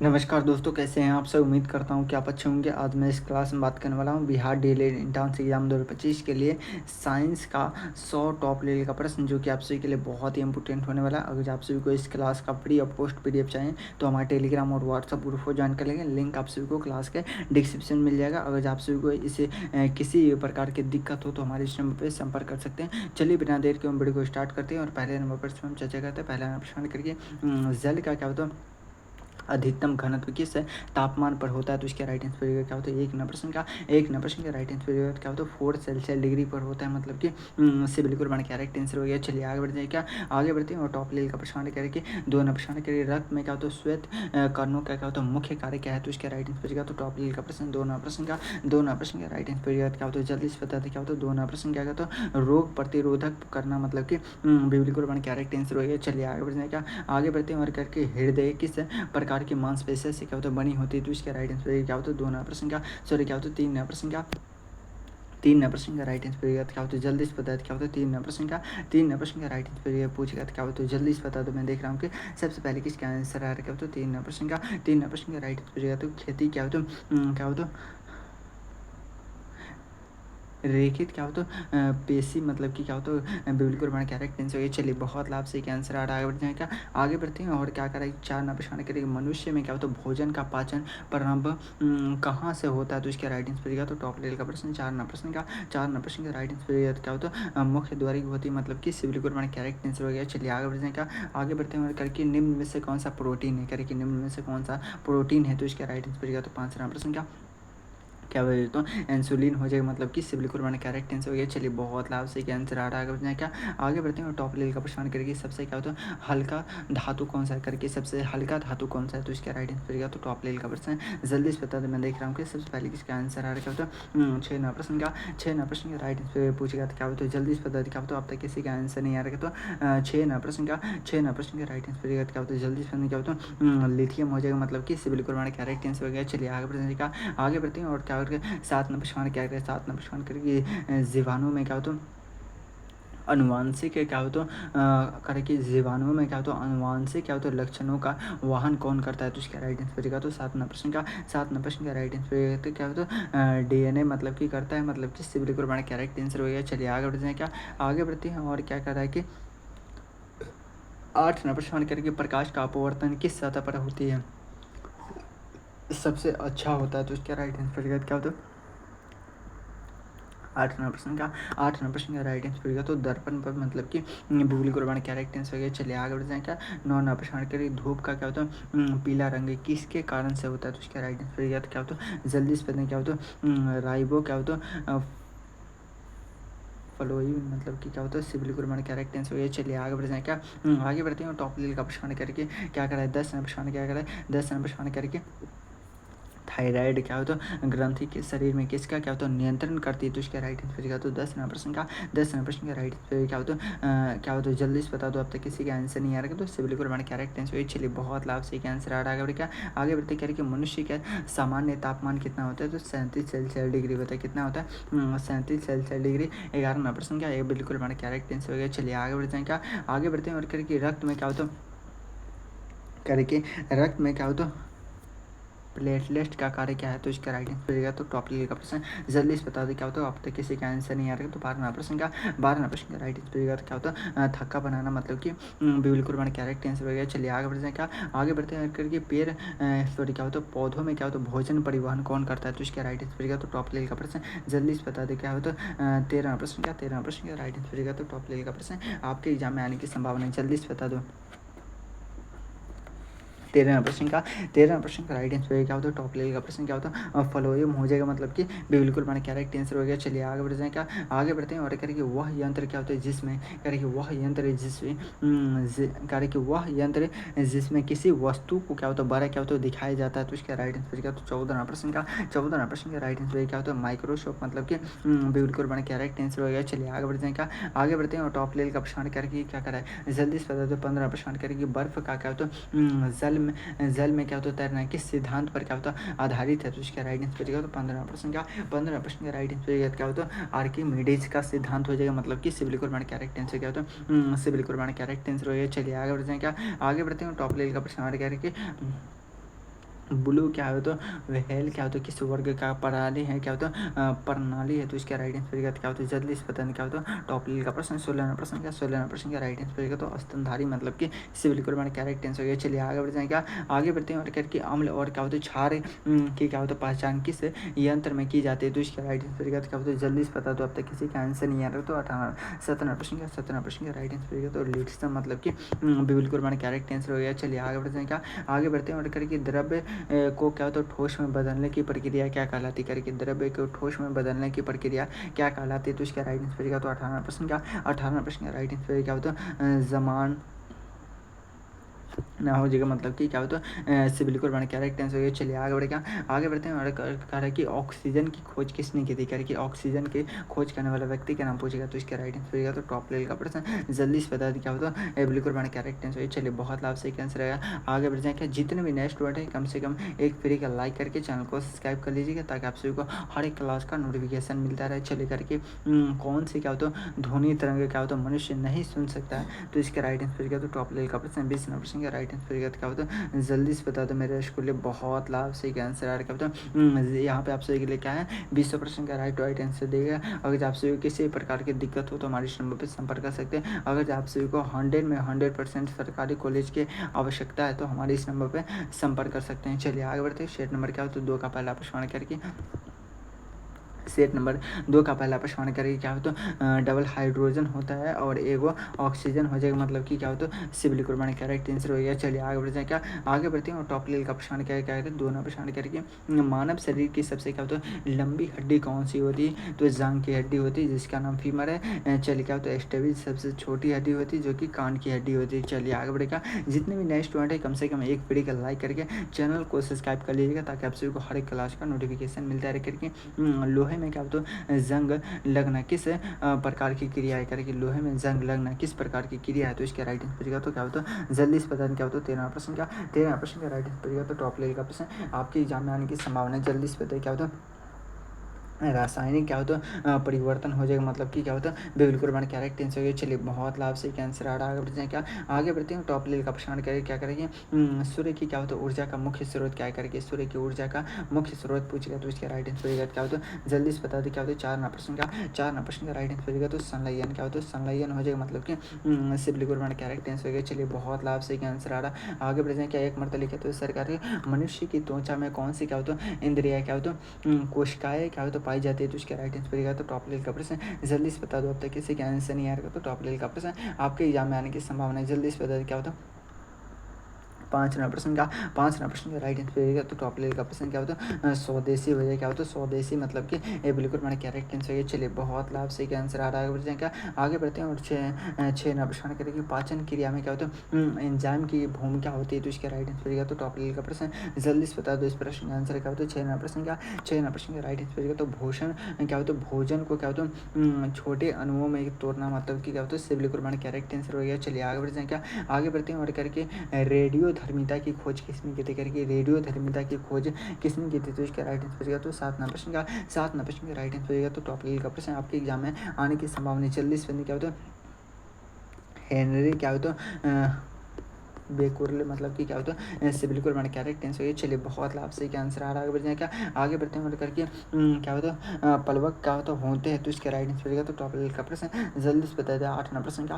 नमस्कार दोस्तों, कैसे हैं आप सब। उम्मीद करता हूँ कि आप अच्छे होंगे। आज मैं इस क्लास में बात करने वाला हूँ बिहार डीएलएड एंट्रेंस एग्जाम 2025 के लिए साइंस का 100 टॉप लेवल का प्रश्न, जो कि आप सभी के लिए बहुत ही इंपॉर्टेंट होने वाला है। अगर आप सभी को इस क्लास का फ्री ऑफ कॉस्ट पीडीएफ चाहिए तो हमारे टेलीग्राम और व्हाट्सअप ग्रुप को ज्वाइन कर लेंगे। लिंक आप सभी को क्लास के डिस्क्रिप्शन में मिल जाएगा। अगर आप सभी को इसे किसी प्रकार की दिक्कत हो तो हमारे इस नंबर पर संपर्क कर सकते हैं। चलिए बिना देर के हम वीडियो को स्टार्ट करते हैं और पहले नंबर पर हम चर्चा करते हैं। पहला प्रश्न करके जल का क्या होता है अधिकतम घनत्व किस तापमान पर होता है, तो इसका राइट आंसर क्या होता है। एक नंबर प्रश्न का राइट आंसर क्या होता है 4 सेल्सियस डिग्री पर होता है, मतलब कि से बिल्कुल बना क्या राइट आंसर हो गया। चलिए आगे बढ़ते हैं। क्या आगे बढ़ते हैं और टॉप लेवल का प्रश्न करके दो नंबर प्रश्न करिए रक्त में क्या होता है श्वेत कर्णों का क्या होता है मुख्य कार्य क्या है, तो इसका राइट आंसर क्या। तो टॉप लेवल का प्रश्न दो नंबर प्रश्न का राइट आंसर क्या होता है जल्दी से बताते क्या होता है। दो नंबर प्रश्न क्या कहता है रोग प्रतिरोधक करना, मतलब कि बिल्कुल बना क्या राइट आंसर हो गया। चलिए आगे बढ़ते हैं। क्या आगे बढ़ते हैं और करके हृदय किस प्रकार की मांसपेशियों से क्या होता है बनी होती है, तो इसका राइट आंसर क्या होता है। दो नंबर प्रश्न का सॉरी क्या होता है तीन नंबर प्रश्न का राइट आंसर क्या होता है जल्दी से बता क्या होता है। तीन नंबर प्रश्न का राइट आंसर पूछेगा तो क्या होता है जल्दी से बता दो। मैं देख रहा हूँ कि सबसे पहले किसका आंसर आ रहा है। क्या होता है तीन नंबर प्रश्न का राइट आंसर तो खेती क्या होता है क्या होता है रेखित क्या होता है पेशी, मतलब कि क्या होता है बिल्कुल बड़ा कैरेक्ट आंसर हो गया। चलिए बहुत लाभ से क्या आंसर आ रहा है। आगे बढ़ते हैं। क्या आगे बढ़ते हैं और क्या करें चार नंबर प्रश्न करेंगे मनुष्य में क्या होता है भोजन का पाचन प्रारंभ कहाँ से होता है, तो इसका राइट आंसर क्या तो टॉप लेवल का प्रश्न चार नंबर प्रश्न का राइट आंसर क्या होता है मुख्य द्वार की होती है, मतलब कि बिल्कुल बड़ा कैरेक्ट आंसर हो गया। चलिए आगे बढ़ते हैं। क्या आगे बढ़ते हैं और करके निम्न में से कौन सा प्रोटीन है, करके निम्न में से कौन सा प्रोटीन है, तो इसका राइट आंसर क्या तो पाँच नंबर प्रश्न क्या बोल देता हूँ इंसुलिन हो जाएगा, मतलब कि बिल्कुल मैंने कैरेक्ट आंसर हो गया। चलिए बहुत लाभ से क्या आंसर आ रहा है। आगे बढ़ते हैं। क्या आगे बढ़ते हैं और टॉप लेवल का प्रश्न करके सबसे क्या होता है हल्का धातु कौन सा है, करके सबसे हल्का धातु कौन सा है, तो इसका राइट आंसर तो टॉप लेवल का प्रश्न जल्दी से बता दो। मैं देख रहा हूँ कि सबसे पहले किसका आंसर आ रहा है। क्या होता है छः नंबर प्रश्न का राइट आंसर पूछेगा तो क्या होता है जल्दी से बता दो। क्या होता है अब तक किसी का आंसर नहीं आ रहा है, तो छः नंबर प्रश्न का राइट आंसर क्या होता है जल्दी से क्या होता है लिथियम हो जाएगा, मतलब कि बिल्कुल हमारा कैरेक्ट आंसर हो गया। चलिए आगे बढ़ते हैं। क्या आगे बढ़ते हैं और क्या करके सात नंबर प्रश्न क्या करें सात नंबर प्रश्न करके जीवाणु में क्या होता है अनुवांशिक क्या होता है करके जीवाणुओं में क्या होता है अनुवांशिक क्या होता है लक्षणों का वहन कौन करता है, तो इसका राइट आंसर का तो सात नंबर प्रश्न का राइट आंसर तो क्या होता है डीएनए, मतलब कि करता है, मतलब कि बिल्कुल हमारा करेक्ट आंसर हो गया। चलिए आगे बढ़ते हैं। क्या आगे बढ़ते हैं और क्या कर रहा है कि आठ नंबर प्रश्न करके प्रकाश का अपवर्तन किस सतह पर होती है सबसे अच्छा होता है, तो इसका राइट आंसर क्या होता है आठ नंबर प्रश्न का राइट आंसर होगा तो दर्पण पर, मतलब कि बिल्कुल कुर्बान कैरेक्ट आंसर हो गया। चलिए आगे बढ़ते हैं। क्या नौ नंबर प्रश्न करिए धूप का क्या होता है पीला रंग किसके कारण से होता है, तो इसका राइट आंसर होगा तो क्या होता है जल्दी से पता क्या होता है राइबो क्या होता है फलोई, मतलब कि क्या होता है सिविल कुर्बान कैरेक्ट आंसर हो गया। चलिए आगे बढ़ते हैं। क्या आगे बढ़ते हैं टॉप लेवल का प्रश्न करके क्या करा है दस नंबर प्रश्न क्या करा है दस नंबर प्रश्न करके थायराइड क्या होता है ग्रंथि के शरीर में किसका क्या होता है नियंत्रण करती है, तो इसका राइट आंसर क्या तो दस नंबर प्रश्न का राइट आंसर क्या होता है जल्दी से बता दो। अब तक किसी का आंसर नहीं आ रहा, तो सिविल को हमारा करेक्ट आंसर। चलिए बहुत लाभ से आंसर आ रहा है। क्या आगे बढ़ते क्या कि मनुष्य का सामान्य तापमान कितना होता है, तो 37 सेल्सियस डिग्री होता है। कितना होता है 37 सेल्सियस डिग्री। 11 नंबर प्रश्न क्या ये बिल्कुल हमारा करेक्ट आंसर हो गया। चलिए आगे बढ़ते हैं। क्या आगे बढ़ते हैं और करके रक्त में क्या होता है करके रक्त में क्या होता है प्लेटलेट का कार्य क्या है, तो इसका राइट आंसर तो टॉप लेवल का प्रश्न जल्दी से बता दें क्या होता है। अब तक किसी का आंसर नहीं आ रहा है, तो बारह नंबर प्रश्न का राइट आंसर क्या होता है थक्का बनाना, मतलब कि बिल्कुल हमारा करेक्ट आंसर हो गया। चलिए आगे बढ़ते हैं। क्या आगे बढ़ते हैं करके पेड़ सॉरी क्या होता है पौधों में क्या होता है भोजन परिवहन कौन करता है, तो इसका राइट आंसर तो टॉप लेवल का प्रश्न जल्दी से बता दें क्या होता है 13 प्रश्न का राइट आंसर तो टॉप लेवल का प्रश्न आपके एग्जाम में आने की संभावना है, जल्दी से बता दो। 13 प्रश्न का राइट आंसर क्या होता है टॉप लेवल का प्रश्न क्या होता है फ्लोएम हो जाएगा, मतलब कि बिल्कुल मैंने करेक्ट आंसर हो गया। चलिए आगे बढ़ते हैं। क्या आगे बढ़ते हैं और करेंगे वह यंत्र क्या होता है जिसमें करेंगे वह यंत्र जिसमें करेंगे वह यंत्र जिसमें किसी वस्तु को क्या होता है बड़ा क्या होता है दिखाया जाता है, तो इसका राइट आंसर क्या तो 14 प्रश्न का राइट आंसर क्या होता है माइक्रोस्कोप, मतलब कि बिल्कुल मैंने करेक्ट आंसर हो गया। चलिए आगे बढ़ते हैं। क्या आगे बढ़ते हैं और टॉप लेवल का प्रश्न करके क्या करा है जल्दी से बता दो। 15 प्रश्न करेंगे बर्फ का क्या होता है जल में क्या होता है तैरना किस सिद्धांत पर क्या होता है आधारित है, तो इसका राइट आंसर हो जाएगा तो 15 प्रश्न का राइट आंसर क्या होता है आर्किमिडीज का सिद्धांत हो जाएगा, मतलब कि बिल्कुल हमारा करेक्ट आंसर क्या होता है बिल्कुल हमारा करेक्ट आंसर हो जाएगा। चलिए आगे बढ़ते हैं। क्या आगे बढ़ते हैं टॉप लेवल का प्रश्न करके ब्लू क्या हो तो व्हेल क्या हो तो किस वर्ग का प्रणाली है, क्या हो तो प्रणाली है, तो इसका राइट आंसर क्या हो तो जल्दी से पता नहीं क्या हो तो टॉप लेवल का प्रश्न। 16वां प्रश्न का 16वां प्रश्न का राइट आंसर तो स्तनधारी मतलब कि इससे बिल्कुल हमारा करेक्ट आंसर हो गया। चलिए आगे बढ़ जाएगा, आगे बढ़ते हैं और करके अम्ल और क्या हो तो क्षार की क्या हो तो पहचान किस यंत्र में की जाती है, तो इसका राइट आंसर क्या हो तो जल्दी से पता, तो अब तक किसी का आंसर नहीं आ रहा। तो 17वां प्रश्न का 17वां प्रश्न का राइट आंसर तो लिट्स मतलब कि बिल्कुल हमारा करेक्ट आंसर हो गया। चलिए आगे बढ़ जाएगा, आगे बढ़ते हैं और करके द्रव्य को क्या होता है ठोस में बदलने की प्रक्रिया क्या कहलाती करके, द्रव्य को ठोस में बदलने की प्रक्रिया क्या कहलाती है, तो इसका राइट आंसर तो 18वां प्रश्न का राइट आंसर क्या होता है जमान ना हो जाएगा, मतलब कि क्या होता है सिविल कोड बना करेक्ट आंसर हो गया। चलिए आगे बढ़ेगा, आगे बढ़ते हैं और कह रहा है कि ऑक्सीजन की खोज किसने की थी करके, ऑक्सीजन की खोज करने वाला व्यक्ति का नाम पूछेगा, तो इसका राइट आंसर होगा तो टॉप लेवल का प्रश्न जल्दी से बता दी क्या होता है बिल्कुल बना करेक्ट आंसर। चलिए बहुत लाभ सही आंसर रहेगा। आगे बढ़ जाएंगे, जितने भी नए स्टूडेंट है कम से कम एक फ्री का लाइक करके चैनल को सब्सक्राइब कर लीजिएगा, ताकि आप सभी को हर एक क्लास का नोटिफिकेशन मिलता रहे। चलिए करके कौन से क्या होता है ध्वनि तरंग क्या होता है मनुष्य नहीं सुन सकता है, तो इसका राइट आंसर क्या तो टॉप लेवल का प्रश्न। 20वां प्रश्न का राइट आंसर क्या होता है जल्दी से बता दो, मेरे स्कूल में बहुत लाभ सही आंसर आ रहा है। यहाँ पे आप सभी के लिए क्या है 20वां प्रश्न का राइट आंसर देगा। अगर आप सभी को किसी प्रकार की दिक्कत हो तो हमारे इस नंबर पर संपर्क कर सकते हैं। अगर आप सभी को 100 में 100% सरकारी कॉलेज की आवश्यकता है तो हमारे इस नंबर पर संपर्क कर सकते हैं। चलिए आगे बढ़ते हैं, शेट नंबर क्या हो तो 2 का पहला प्रश्न करके सेट नंबर 2 का पहला प्रश्न करेंगे क्या हो तो डबल हाइड्रोजन होता है और एगो ऑक्सीजन हो जाएगा, मतलब कि क्या हो तो सिविल कुर्बानी करेक्ट आंसर हो गया। चलिए आगे बढ़ जाए, क्या आगे बढ़ते हैं और टॉप लेवल का प्रश्न क्या कहते हैं दोनों प्रश्न करके मानव शरीर की सबसे क्या होता है लंबी हड्डी कौन सी होती है, तो जांग की हड्डी होती है जिसका नाम फीमर है। चलिए क्या होता है स्टेबिल सबसे छोटी हड्डी होती है जो कि कान की हड्डी होती है। चलिए आगे बढ़ेगा, जितने भी नए स्टूडेंट है कम से कम एक वीडियो का लाइक करके चैनल को सब्सक्राइब कर लीजिएगा, ताकि आप सभी को हर एक क्लास का नोटिफिकेशन मिलता रहे करके। लोहे में क्या होता है जंग लगना किस प्रकार की क्रिया है करके, लोहे में जंग लगना किस प्रकार की क्रिया है, तो इसका राइट आंसर तो क्या होता है जल्दी से पता नहीं क्या होता है 13वां प्रश्न का राइट आंसर तो टॉप लेवल का प्रश्न आपके एग्जाम में आने की संभावना जल्दी से पता है क्या होता है रासायनिक क्या होता है परिवर्तन हो जाएगा, मतलब कि क्या होता है बिल्कुल बन करेक्ट आंसर हो गया। चलिए बहुत लाभ से कैंसर आ रहा है। आगे बढ़ते हैं, क्या आगे बढ़ते हैं टॉप लेवल का प्रश्न करेंगे क्या करेंगे सूर्य की क्या होता है ऊर्जा का मुख्य स्रोत क्या करेंगे, सूर्य की ऊर्जा का मुख्य स्रोत पूछेगा तो इसका राइट आंसर क्या होता है जल्दी से बता दें क्या होता है 4वां प्रश्न का राइट आंसर तो संलयन क्या होता है संलयन हो जाएगा, मतलब कि सिर्फ बिल्कुल बन करेक्ट आंसर हो गया। चलिए बहुत लाभ से आंसर आ रहा है। आगे बढ़ जाए, क्या एक मरतबा लिखे तो सरकार मनुष्य की त्वचा में कौन सी क्या होता है इंद्रिया क्या होता है कोशिकाएं क्या होता है पाई जाती है, तो इसका राइट आंसर तो टॉप लेवल का प्रश्न जल्दी से बता दो, अब तक किसी का आंसर नहीं आ रहा तो टॉप लेवल का प्रश्न आपके एग्जाम में आने की संभावना है। जल्दी से बता दो क्या होता है 5वां प्रश्न का राइट आंसर तो टॉप लेवल का प्रश्न क्या होता है स्वदेशी वजह क्या होता है स्वदेशी, मतलब कि ये बिल्कुल मैंने करेक्ट आंसर है। चलिए बहुत लाभ से आंसर आ रहा है। आगे बढ़ जाए, क्या आगे बढ़ते हैं और 6वां प्रश्न करेंगे पाचन क्रिया में क्या होता है एंजाइम की भूमिका होती है, तो इसका राइट आंसर तो टॉप लेवल का प्रश्न जल्दी से बता दो इस प्रश्न का आंसर क्या होता है 6वां प्रश्न का राइट आंसर तो भोजन क्या होता है भोजन को क्या होता है छोटे अणुओं में तोड़ना, मतलब कि क्या होता है सिविल कुर्बान करेक्ट आंसर हो गया। चलिए आगे बढ़ जाए, क्या आगे बढ़ते हैं और करके रेडियो धर्मिता की खोज किसने की थी करके, रेडियो धर्मिता की खोज किसने की थी, तो इसका राइट आंसर तो 7वां प्रश्न का राइट आंसर तो टॉप लेवल का प्रश्न आपके एग्जाम में आने की संभावना जल्दी से क्या होता है हेनरी क्या होता है बेकुरले, मतलब कि क्या होता है इससे बिल्कुल मैंने करेक्ट आंसर है। चलिए बहुत लाभ से क्या आंसर आ रहा है। आगे बढ़ जाए, क्या आगे बढ़ते हैं करके क्या होता है पलवक क्या होता होते हैं, तो इसका राइट आंसर तो टॉप लेवल का प्रश्न जल्दी से बता दें। 8वां प्रश्न का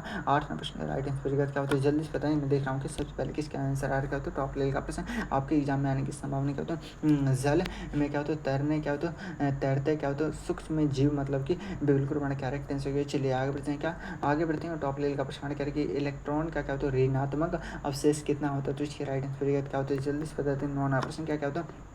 राइट आंसर क्या होता है जल्दी से बताएं। मैं देख रहा हूँ कि सबसे पहले किसका आंसर आ रहा है तो टॉप लेवल का प्रश्न आपके एग्जाम में आने की संभावना क्या होता है जल में क्या होता है तैरने क्या होता है तैरते क्या होता है सूक्ष्म जीव, मतलब कि बिल्कुल मैंने करेक्ट आंसर है। चलिए आगे बढ़ते हैं, क्या आगे बढ़ते हैं टॉप लेवल का प्रश्न करके इलेक्ट्रॉन का क्या होता है ऋणात्मक अवशेष कितना होता है, तो इसके राइट आंसर क्या होता है जल्दी से बताते हैं। 9वां प्रश्न क्या होता है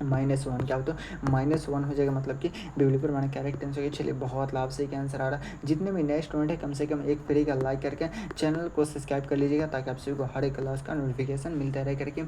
-1 क्या होता है -1 हो जाएगा, मतलब कि बिल्कुल मैंने करेक्ट आंसर है। चलिए बहुत लाभ से क्या आंसर आ रहा है। जितने भी नए स्टूडेंट है कम से कम एक फ्री का लाइक करके चैनल को सब्सक्राइब कर लीजिएगा, ताकि आप सभी को हर एक क्लास का नोटिफिकेशन मिलता रहे करके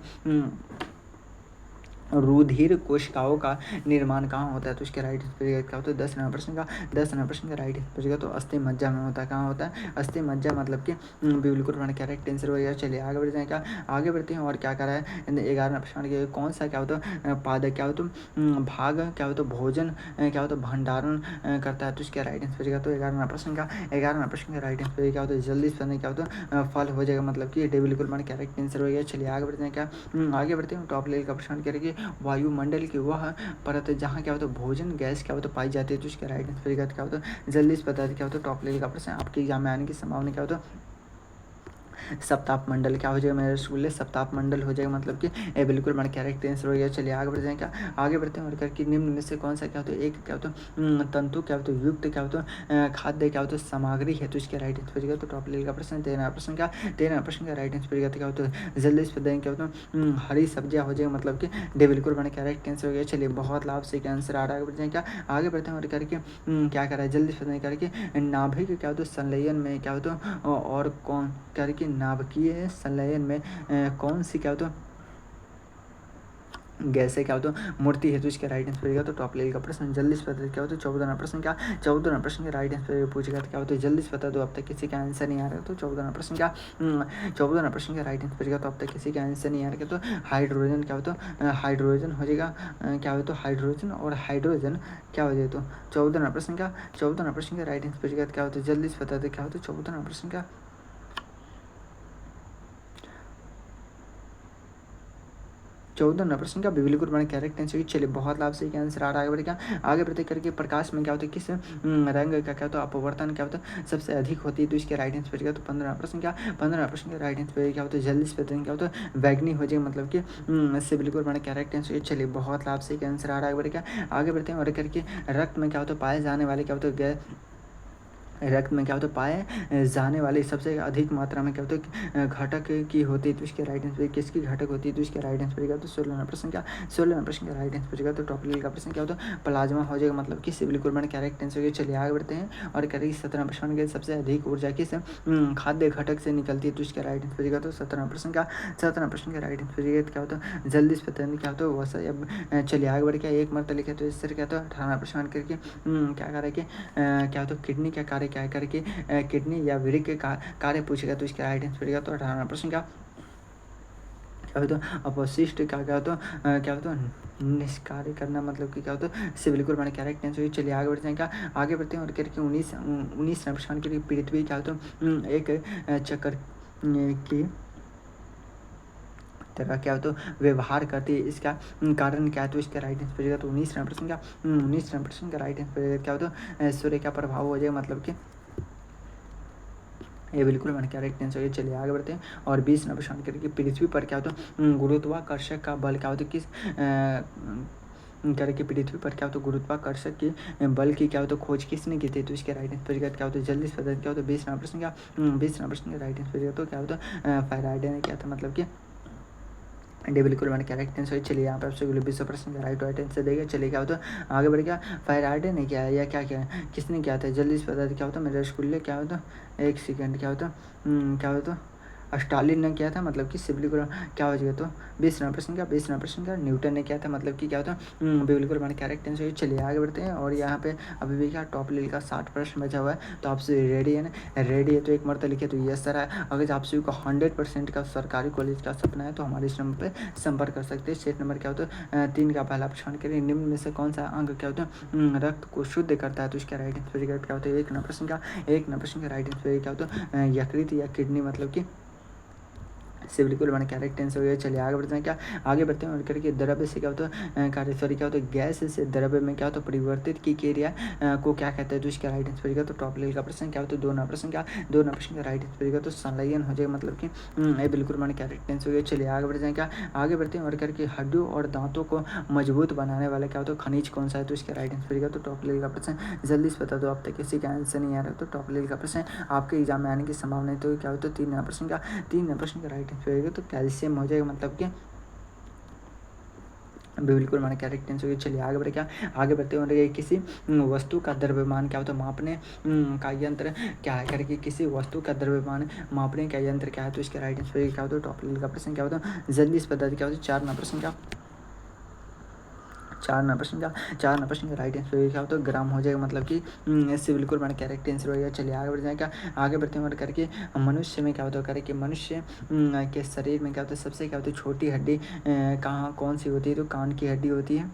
रुधिर कोशिकाओं का निर्माण कहाँ होता है? तो उसके राइट आंसर क्या होता है? 10 नंबर प्रश्न का 10 नंबर प्रश्न का राइट आंसर बचेगा। तो अस्थि मज्जा में होता है। कहाँ होता है? अस्थि मज्जा मतलब कि बिल्कुल हमारा करेक्ट आंसर वगैरह। चलिए आगे बढ़ जाएगा, आगे बढ़ते हैं और क्या करा है 11 प्रश्न के कौन सा क्या होता है पादक क्या होता है भाग क्या होता है भोजन क्या होता है भंडारण करता है? तो उसका राइट आंसर बचेगा। तो 11 प्रश्न का राइट आंसर क्या होता है? जल्दी से क्या होता है फल हो जाएगा मतलब कि ये बिल्कुल हमारा करेक्ट आंसर हो गया। चलिए आगे बढ़ते हैं आगे बढ़ते हैं टॉप लेवल का प्रश्न करेंगे वायुमंडल की वह परत है जहाँ क्या होता है भोजन गैस क्या होता है पाई जाती है? तो इसका राइट आंसर क्या होता है? जल्दी से बता दें क्या होता है टॉप लेवल का प्रश्न आपके एग्जाम में आने की संभावना क्या होता है? सप्ताप मंडल क्या हो जाएगा मेरे रसगुल्ले? सप्ताप मंडल हो जाएगा मतलब कि ये बिल्कुल हमारा करेक्ट आंसर हो गया। चलिए आगे बढ़ जाएगा, आगे बढ़ते हैं और करके निम्न में से कौन सा क्या होता है? एक क्या होता है तंतु क्या होता है युक्त क्या होता है खाद्य क्या होता है सामग्री है? तो इसका राइट आंसर बचेगा। तो टॉप लेवल का प्रश्न 13 प्रश्न का राइट आंसर बचेगा। तो क्या होता है? जल्दी से बताएं क्या होता है हरी सब्जियाँ हो जाएगा मतलब कि ये बिल्कुल हमारा करेक्ट आंसर हो गया। चलिए बहुत लाभ से क्या आंसर आ रहा है, आगे बढ़ जाएगा, आगे बढ़ते हैं और करके क्या करा है जल्दी से बताएं करके नाभिक क्या होता है संलयन में क्या होता है और कौन करके नाभिकीय संलयन में कौन सी क्या होता है गैस है क्या होता है मूर्ति है? तो इसका राइट आंसर रहेगा। तो टॉप लेवल का प्रश्न जल्दी से पता क्या होता है 14 प्रश्न का राइट आंसर पूछेगा तो क्या होता है? जल्दी से बता दो, अब तक किसी का आंसर नहीं आ रहा। तो 14 प्रश्न का राइट आंसर पूछेगा तो अब तक किसी का आंसर नहीं आ रहा। तो हाइड्रोजन क्या होता है हाइड्रोजन हो जाएगा क्या होता है हाइड्रोजन और हाइड्रोजन क्या हो जाए? तो 14 प्रश्न का राइट आंसर पूछेगा क्या होता है? जल्दी से बता दो क्या होता है 14 प्रश्न का 14 प्रश्न का बिल्कुल मैंने करेक्ट आंसर। चलिए बहुत लाभ से क्या आंसर आ रहा है, आगे बढ़ेगा, आगे बढ़ते करके प्रकाश में क्या होता है किस रंग का क्या होता है अपवर्तन क्या होता है सबसे अधिक होती है? तो इसके राइट आंसर बचेगा। तो 15 प्रश्न का राइट आंसर क्या होता है? जल्दी से बताएंगे क्या होता है बैगनी हो जाएगा मतलब कि इससे बिल्कुल मैंने करेक्ट आंसर। चलिए बहुत लाभ से क्या आंसर आ रहा है, आगे बढ़ेगा, आगे बढ़ते हैं और करके रक्त में क्या होता है पाए जाने वाले क्या होता है रक्त में क्या होता है पाए जाने वाली सबसे अधिक मात्रा में क्या होता है घटक की होती है? तो इसके राइट आंसर किसकी घटक होती है? तो इसके राइट आंसर तो 16 प्रश्न का राइट आंसर बचेगा। तो टॉप लेवल का प्रश्न क्या होता है प्लाज्मा हो जाएगा मतलब किस बिल्कुल मैंने करेक्ट आंसर। चलिए आगे बढ़ते हैं और करेंगे 17 प्रश्न के सबसे अधिक ऊर्जा किस खाद्य घटक से निकलती है? तो इसका राइट आंसर बचेगा। तो 17 प्रश्न का राइट आंसर क्या होता है? जल्दी से पता नहीं क्या होता है वैसा। अब चलिए आगे बढ़ के एक मरतबा लिखे तो इससे क्या होता है 18 प्रश्न करके क्या करें कि क्या होता है किडनी का कार्य क्या करके किडनी या वृक्क के कार्य पूछेगा? तो इसका राइट आंसर पड़ेगा। तो 18 प्रश्न का क्या होता है अपशिष्ट का क्या होता है क्या होता है निष्कार्य करना मतलब कि क्या होता है इससे बिल्कुल मैंने करेक्ट आंसर। चलिए आगे बढ़ जाएगा, आगे बढ़ते हैं और करके 19 प्रश्न के लिए पृथ्वी क्या होता है एक चक्कर की तरह क्या हो तो व्यवहार करती है, इसका कारण क्या है? तो इसका राइट आंसर बचेगा। तो 19 प्रश्न का राइट आंसर क्या होता है सूर्य का प्रभाव हो जाएगा मतलब कि ये बिल्कुल मैंने करेक्ट आंसर है। चलिए आगे बढ़ते हैं और 20 नंबर प्रश्न करके पृथ्वी पर क्या होता है गुरुत्वाकर्षण का बल क्या होता है किस करके पृथ्वी पर क्या होता है गुरुत्वाकर्षण की बल की क्या होता है खोज किसने की थी? तो इसके राइट आंसर क्या होता है जल्दी से पता क्या होता है 20 नंबर प्रश्न का राइट आंसर तो क्या होता है फैराडे ने किया था मतलब कि डे बिल्कुल मैंने करेक्ट आंसर। चलिए यहाँ पे आपसे 20% का राइट आंसर देगा। चलिए क्या होता है आगे बढ़ गया फैराडे ने क्या है या क्या क्या है किसने किया था? जल्दी से बता क्या होता है मेरे रसगुल्ले क्या होता है एक सेकेंड क्या होता क्या होता स्टालिन ने किया था मतलब कि बिल्कुल क्या हो जाएगा? तो 20 नंबर प्रश्न का न्यूटन ने किया था मतलब कि क्या होता है बिल्कुल मैंने करेक्ट आंसर। चलिए आगे बढ़ते हैं और यहाँ पे अभी भी क्या टॉप लेवल का 60 प्रश्न बचा हुआ है। तो आपसे रेडी है ना? रेडी है तो एक मरतबा लिखे तो यस सर है। अगर आप सभी को 100% का सरकारी कॉलेज का सपना है तो हमारे इस नंबर पर संपर्क कर सकते हैं। स्टेट नंबर क्या होता है 3 का पहला प्रश्न करिए निम्न में से कौन सा अंग क्या होता है रक्त को शुद्ध करता है? तो इसका राइट आंसर क्या होता है 1 नंबर प्रश्न का राइट आंसर क्या होता है यकृत या किडनी मतलब कि से बिल्कुल मैंने करेक्ट आंसर हो गया। चलिए आगे बढ़ते हैं क्या आगे बढ़ते हैं और करके द्रव्य से क्या होता है कार्य सॉरी क्या होता है गैस से द्रव्य में क्या होता है परिवर्तित की क्रिया को क्या कहते हैं? तो इसका राइट आंसर का तो टॉप लेवल का प्रश्न क्या होता है 2 नंबर प्रश्न का राइट आंसर तो संलयन हो जाएगा मतलब कि ये बिल्कुल मैंने करेक्ट आंसर हो गया। चलिए आगे बढ़ जाए क्या आगे बढ़ते हैं और करके हड्डियों और दांतों को मजबूत बनाने वाला क्या होता है खनिज कौन सा है? तो इसका राइट आंसर का तो टॉप लेवल का प्रश्न जल्दी से बता दो, अब तक किसी का आंसर नहीं आ रहा तो टॉप लेवल का प्रश्न आपके एग्जाम में आने की संभावना है। तो क्या होता है 3 नंबर प्रश्न का राइट आंसर होगा तो कैल्शियम हो जाएगा मतलब कि बिल्कुल मैंने करेक्ट आंसर। चलिए आगे बढ़े क्या आगे बढ़ते हैं किसी वस्तु का द्रव्यमान क्या होता है मापने का यंत्र क्या है करके किसी वस्तु का द्रव्यमान मापने का यंत्र क्या है? तो इसका राइट आंसर क्या होता है टॉप लेवल का प्रश्न क्या होता है जल्दी से बता क्या होता है 4 नंबर प्रश्न का चार नंबर प्रश्न का राइट आंसर क्या होता है ग्राम हो जाएगा, मतलब कि इससे बिल्कुल हमारा करेक्ट आंसर हो गया। चलिए आगे बढ़ जाएगा। आगे बढ़ते हैं करके मनुष्य में क्या होता है करके मनुष्य के शरीर में क्या होता है सबसे क्या होती है छोटी हड्डी कहाँ कौन सी होती है, तो कान की हड्डी होती है।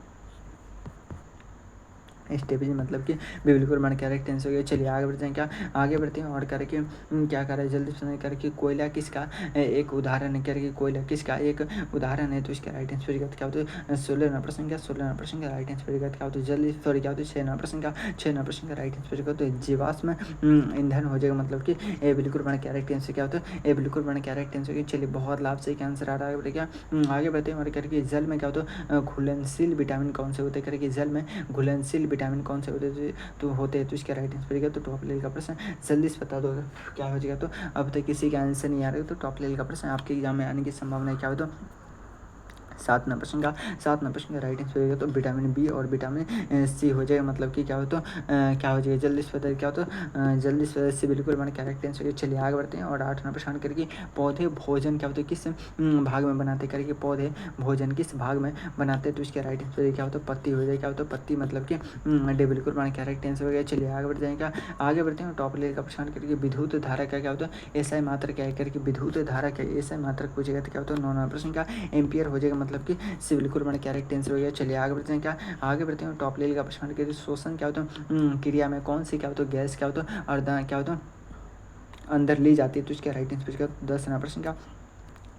स्टेपिज मतलब कि बिल्कुल हमारा करेक्ट आंसर हो गया। चलिए आगे बढ़ते हैं आगे बढ़ते हैं और करके क्या कर रहे हैं जल्दी सुनिए करके कोयला किसका एक उदाहरण है करके कोयला किसका एक उदाहरण है, तो इसका राइट आंसर क्या होता है 16 प्रश्न का 16 प्रश्न का राइट आंसर क्या होता है जल्दी सॉरी क्या होता है 6 प्रश्न का 6 प्रश्न का राइट आंसर क्या होता है जीवाश्म ईंधन हो जाएगा, मतलब कि ये बिल्कुल हमारा करेक्ट आंसर क्या होता है ये बिल्कुल हमारा करेक्ट आंसर। चलिए बहुत लाभ से क्या आंसर आ रहा है बढ़ेगा। आगे बढ़ते हैं और करके जल में क्या होता है घुलनशील विटामिन कौन से होते हैं करके जल में घुलनशील विटामिन कौन से होते हैं तो इसका राइट आंसर तो टॉप लेवल का प्रश्न जल्दी से बता दो क्या हो जाएगा। तो अब तक किसी का आंसर नहीं आ रहा है तो टॉप लेवल का प्रश्न आपके एग्जाम में आने की संभावना क्या हो, तो 7 प्रश्न का राइट आंसर होगा तो विटामिन बी और विटामिन सी हो जाएगा, मतलब कि क्या हो तो क्या हो जाएगा जल्दी से बताइए क्या हो तो जल्दी से बिल्कुल मैंने करेक्ट आंसर। चलिए आगे बढ़ते हैं और 8 प्रश्न करके पौधे भोजन क्या होते हैं किस भाग में बनाते करके पौधे भोजन किस भाग में बनाते हैं, तो इसके राइट आंसर क्या होता है पत्ती हो जाएगा, क्या होता है पत्ती मतलब कि डे बिल्कुल मैंने करेक्ट आंसर हो गया। चलिए आगे बढ़ जाएगा। आगे बढ़ते हैं टॉप लेवल का प्रश्न करके विद्युत धारा का क्या होता है एसआई मात्रा क्या है करके विद्युत धारा क्या एसआई मात्रा पूछेगा तो क्या होता है 9 प्रश्न का एम्पियर हो जाएगा, मतलब कि से बिल्कुल मैंने करेक्ट आंसर हो गया। चलिए आगे बढ़ते हैं आगे बढ़ते हैं टॉप लेवल का प्रश्न के शोषण क्या होता है क्रिया में कौन सी क्या होता है गैस क्या होता है और क्या होता है अंदर ली जाती है, तो इसका राइट आंसर क्या 10 प्रश्न का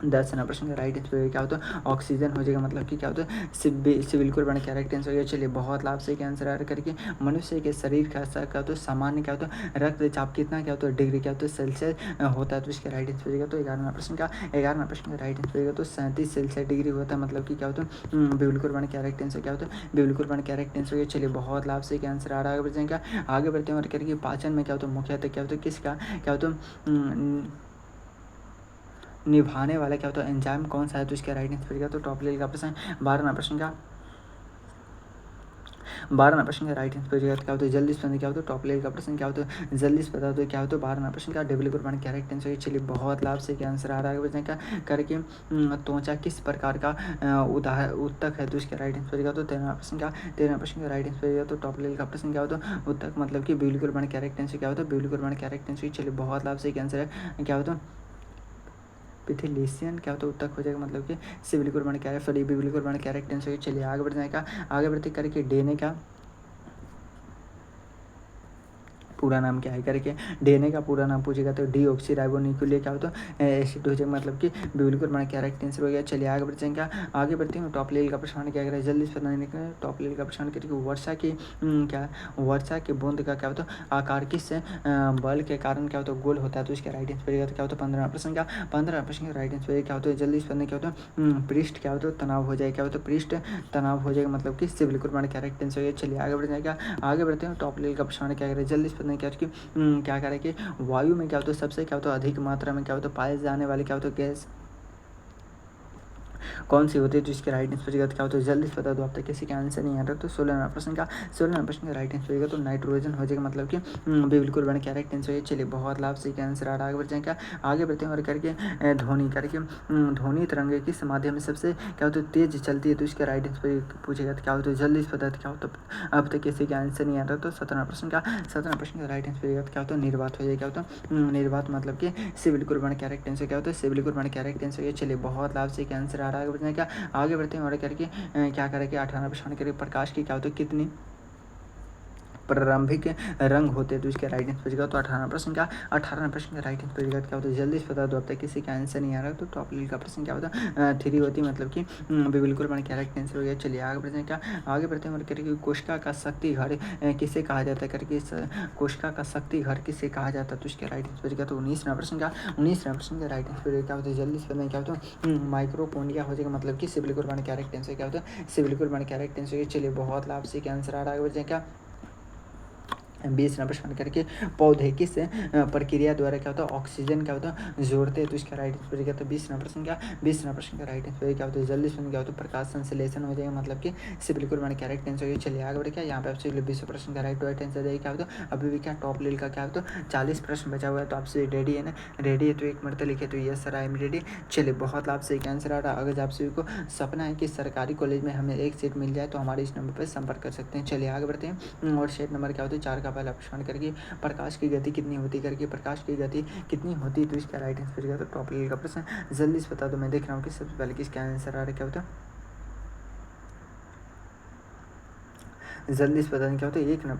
10 प्रश्न का राइट आंसर क्या होता है ऑक्सीजन हो जाएगा, मतलब कि क्या होता है से बिल्कुल बड़ा करेक्ट आंसर हो गया। चलिए बहुत लाभ से क्या आंसर आ करके मनुष्य के शरीर का क्या होता है सामान्य क्या होता है रक्तचाप कितना क्या होता है डिग्री क्या होता है सेल्सियस होता है, तो इसका राइट आंसर तो 11 प्रश्न का 11 प्रश्न का राइट आंसर तो 37 सेल्सियस डिग्री होता है, मतलब कि क्या होता है बिल्कुल बड़ा करेक्ट आंसर क्या होता है बिल्कुल बड़ा करेक्ट आंसर हो गया। चलिए बहुत लाभ से क्या आंसर आ रहा है आगे बढ़ जाएगा। आगे बढ़ते हैं और करके पाचन में क्या होता है मुख्यतः क्या होता है किसका क्या होता है निभाने वाला क्या होता है एंजाइम कौन सा है, तो इसका राइट आंसर क्या तो टॉप लेवल का प्रश्न 12 प्रश्न का 12 प्रश्न का राइट आंसर क्या होता है जल्दी से क्या होता है टॉप लेवल का प्रश्न क्या होता है जल्दी से बता दो क्या होता है 12 प्रश्न का डेवलपर बन करेक्ट आंसर। चलिए बहुत लाभ से क्या आंसर आ रहा है बचने का करके त्वचा किस प्रकार का उत्तक है, तो इसका राइट आंसर क्या होता है 13 प्रश्न का राइट आंसर तो टॉप लेवल का प्रश्न क्या होता है उत्तक मतलब कि बिल्कुल बन करेक्ट आंसर क्या होता है बिल्कुल बन करेक्ट आंसर। चलिए बहुत लाभ से क्या आंसर है क्या होता है पिथिलेशियन क्या होता है उत्तक हो जाएगा, मतलब कि सिविल कुर्बान क्या है सॉरी बिबिल कुर्बान करेक्ट आंसर। चलिए आगे बढ़ जाएगा। आगे बढ़ते करके डीएनए का पूरा नाम क्या है करके डीएनए का पूरा नाम पूछेगा तो डीऑक्सी राइबोन्यूक्लिक क्या होता है एसिड हो जाएगा, मतलब कि बिल्कुल हमारा करेक्ट आंसर हो गया। चलिए आगे बढ़ जाएंगे। आगे बढ़ते हैं टॉप लेवल का प्रश्न क्या करें जल्दी से बताने का टॉप लेवल का प्रश्न करके वर्षा की क्या वर्षा के बूंद का क्या होता है आकार किस बल के कारण क्या होता है गोल होता है, तो इसका राइट आंसर क्या होता है 15 प्रश्न का 15 प्रश्न का राइट आंसर क्या होता है जल्दी से पढ़ने क्या होता है पृष्ठ क्या होता है तनाव हो जाएगा, क्या होता है पृष्ठ तनाव हो जाएगा, मतलब कि इससे बिल्कुल हमारा करेक्ट आंसर हो गया। चलिए आगे बढ़ जाएगा। आगे बढ़ते हैं टॉप लेवल का प्रश्न क्या करें जल्दी से पढ़ने क्या क्या करें कि वायु में क्या होता है सबसे क्या होता है अधिक मात्रा में क्या होता है पाए जाने वाले क्या होता है गैस कौन सी होती है, तो इसके राइट आंसर क्या होता है जल्दी से बता दो, अब तक किसी का आंसर नहीं आ रहा तो 16 प्रश्न का राइट आंसर तो नाइट्रोजन हो जाएगा, मतलब कि बिल्कुल बने करेक्ट आंसर है। चलिए बहुत लाभ से क्या आंसर आ रहा है आगे बढ़ जाएगा। आगे बढ़ते हैं और करके ध्वनि करके ध्वनि तरंगे किस माध्यम में सबसे क्या होता है तेज चलती है, तो इसका राइट आंसर पूछेगा तो क्या होता है जल्दी से बता क्या होता है अब तक किसी का आंसर नहीं आ रहा तो 17 प्रश्न का राइट आंसर क्या होता है निर्वात हो जाएगा, क्या होता है निर्वात मतलब कि सिविल कुर्बान करेक्ट आंसर क्या होता है सिविल कुर्बान करेक्ट आंसर। चलिए बहुत लाभ से क्या आंसर आ रहा है आगे बढ़ने का। आगे बढ़ते हैं और करके क्या करेंगे 18 प्रश्न करके प्रकाश की क्या होती है कितनी प्रारंभिक रंग होते हैं, तो इसका राइट आंसर तो 18 प्रश्न का राइट आंसर क्या होता है जल्दी से बता दो, अब तक किसी का आंसर नहीं आ रहा तो टॉप लेवल का प्रश्न क्या होता है 3 होती है, मतलब कि बिल्कुल मैंने करेक्ट आंसर हो गया। चलिए आगे बढ़ते हैं आगे बढ़ते हैं और करके कोशिका का शक्ति घर किसे कहा जाता है करके कोशिका का शक्ति घर किसे कहा जाता है, तो इसका राइट आंसर क्या तो 19 प्रश्न का राइट आंसर क्या होता है जल्दी से बताएं क्या होता है माइक्रोपोनिया हो जाएगा, मतलब कि सिविल कुर्बान करेक्ट आंसर क्या होता है सिविल कुर्बान करेक्ट आंसर। चलिए बहुत लाभ से क्या आंसर आ रहा है क्या 20 नंबर प्रश्न करके पौधे किस प्रक्रिया द्वारा क्या होता है ऑक्सीजन क्या होता है जोड़ते हैं, तो इसका राइट आंसर क्या होता है 20 नंबर प्रश्न का राइट आंसर क्या होता है जल्दी सुन क्या होता है प्रकाश संश्लेषण हो जाएगा, मतलब कि से बिल्कुल मैंने करेक्ट आंसर होगा। चलिए आगे बढ़ क्या यहाँ पे आपसे 20 प्रश्न का राइट आंसर देगा क्या होता है। अभी भी क्या टॉप लेवल का क्या होता है 40 प्रश्न बचा हुआ है, तो आपसे रेडी है ना, रेडी है तो एक मरतबा लिखे तो yes sir I am ready. चलिए बहुत लाभ से एक आंसर आ रहा है। अगर आप सभी को सपना है कि सरकारी कॉलेज में हमें एक सीट मिल जाए तो हमारे इस नंबर पर संपर्क कर सकते हैं। चलिए आगे बढ़ते हैं। और शेट नंबर क्या होता है 4 का पहला प्रश्न करके प्रकाश की गति कितनी होती करके प्रकाश की गति कितनी होती है, तो इसका राइट आंसर क्या होता है टॉप लेवल का प्रश्न। जल्दी से बता दो, मैं देख रहा हूँ कि सबसे पहले किसका आंसर आ रहा है क्या होता है, जल्दी से बताने क्या होता है। एक नंबर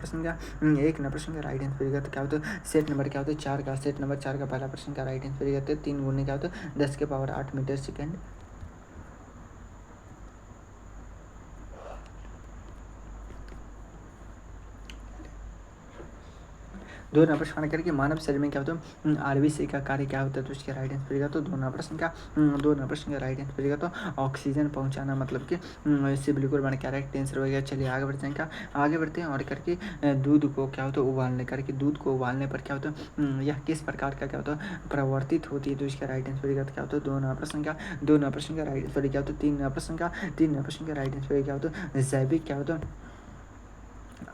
प्रश्न का राइट आंसर तो क्या होता है सेट नंबर क्या होता है 4 का, सेट नंबर 4 का पहला प्रश्न का राइट आंसर क्या होता है 3 गुने क्या होता है 10 के पावर 8 मीटर सेकेंड। 2 नंबर प्रश्न करके मानव शरीर में क्या होता है आरबीसी का कार्य क्या होता है, तो इसका राइट आंसर का तो 2 नंबर प्रश्न का राइट आंसर का तो ऑक्सीजन पहुंचाना, मतलब कि इससे बिल्कुल मैंने करेक्ट आंसर हो गया। चलिए आगे बढ़ते हैं आगे बढ़ते हैं और करके दूध को क्या होता है उबालने करके दूध को उबालने पर क्या होता है यह किस प्रकार का क्या होता है प्रवर्तित होती है, तो इसका राइट आंसर क्या होता है 2 नंबर प्रश्न का राइट आंसर क्या होता है 3 नंबर प्रश्न का राइट आंसर क्या होता है जैविक क्या होता है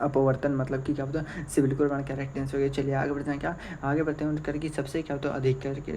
अपवर्तन, मतलब कि क्या होता है सिविल कोड बना करेक्ट आंसर हो गया। चलिए आगे बढ़ते हैं आगे बढ़ते हैं करके सबसे क्या होता है अधिक करके